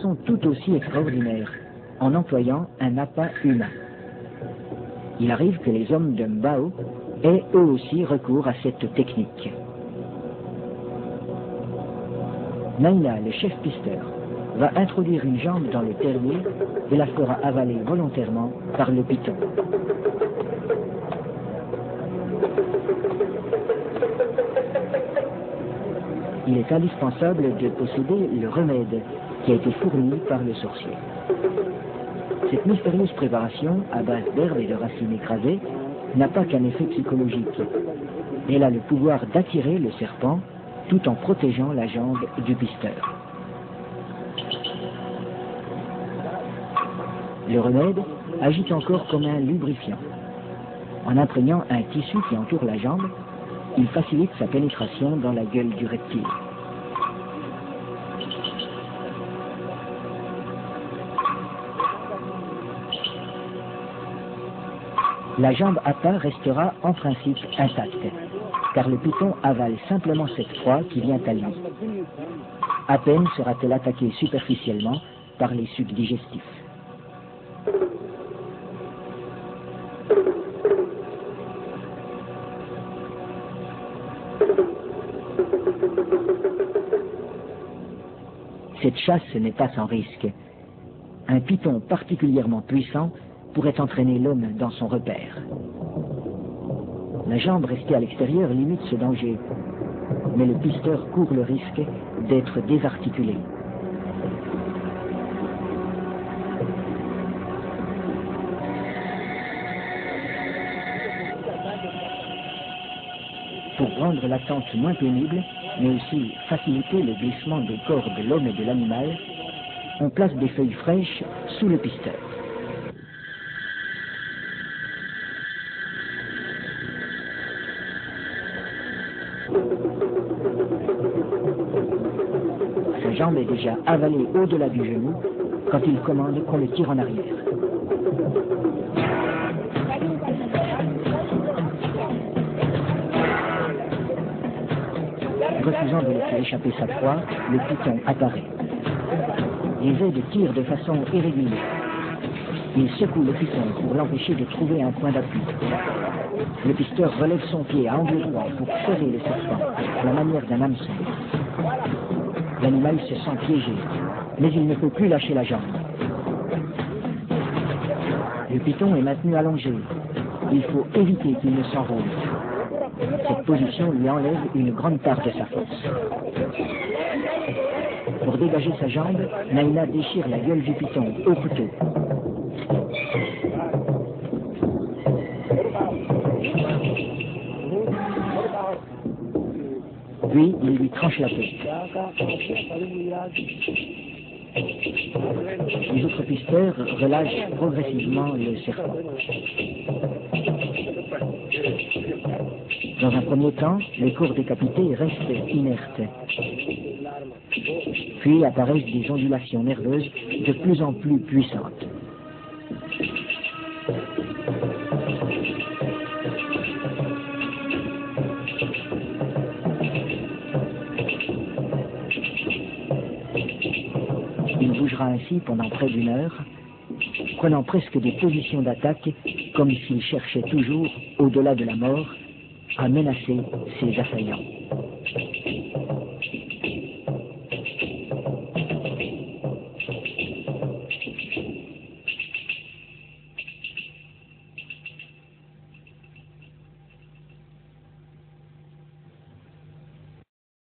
sont tout aussi extraordinaires, en employant un appât humain. Il arrive que les hommes de Mbao aient eux aussi recours à cette technique. Naïna, le chef pisteur, va introduire une jambe dans le terrier et la fera avaler volontairement par le python. Il est indispensable de posséder le remède qui a été fourni par le sorcier. Cette mystérieuse préparation, à base d'herbes et de racines écrasées, n'a pas qu'un effet psychologique. Elle a le pouvoir d'attirer le serpent tout en protégeant la jambe du pisteur. Le remède agit encore comme un lubrifiant. En imprégnant un tissu qui entoure la jambe, il facilite sa pénétration dans la gueule du reptile. La jambe appât restera en principe intacte, car le python avale simplement cette proie qui vient à lui. À peine sera-t-elle attaquée superficiellement par les sucs digestifs. Cette chasse n'est pas sans risque. Un python particulièrement puissant pourrait entraîner l'homme dans son repère. La jambe restée à l'extérieur limite ce danger, mais le pisteur court le risque d'être désarticulé. Pour rendre l'attente moins pénible, mais aussi faciliter le glissement des corps de l'homme et de l'animal, on place des feuilles fraîches sous le pisteur. Sa jambe est déjà avalée au-delà du genou quand il commande qu'on le tire en arrière. Refusant de laisser échapper sa proie, le python apparaît. Les aides tirent de façon irrégulière. Il secoue le python pour l'empêcher de trouver un point d'appui. Le pisteur relève son pied à angle droit pour serrer le serpent, à la manière d'un hameçon. L'animal se sent piégé, mais il ne peut plus lâcher la jambe. Le python est maintenu allongé. Il faut éviter qu'il ne s'enrôle. Cette position lui enlève une grande part de sa force. Pour dégager sa jambe, Naïna déchire la gueule du python au couteau. Puis, il lui tranche la tête. Les autres pisteurs relâchent progressivement le serpent. Dans un premier temps, les corps décapités restent inertes. Puis apparaissent des ondulations nerveuses de plus en plus puissantes. Il bougera ainsi pendant près d'une heure, prenant presque des positions d'attaque, comme s'il cherchait toujours, au-delà de la mort, à menacer ses assaillants.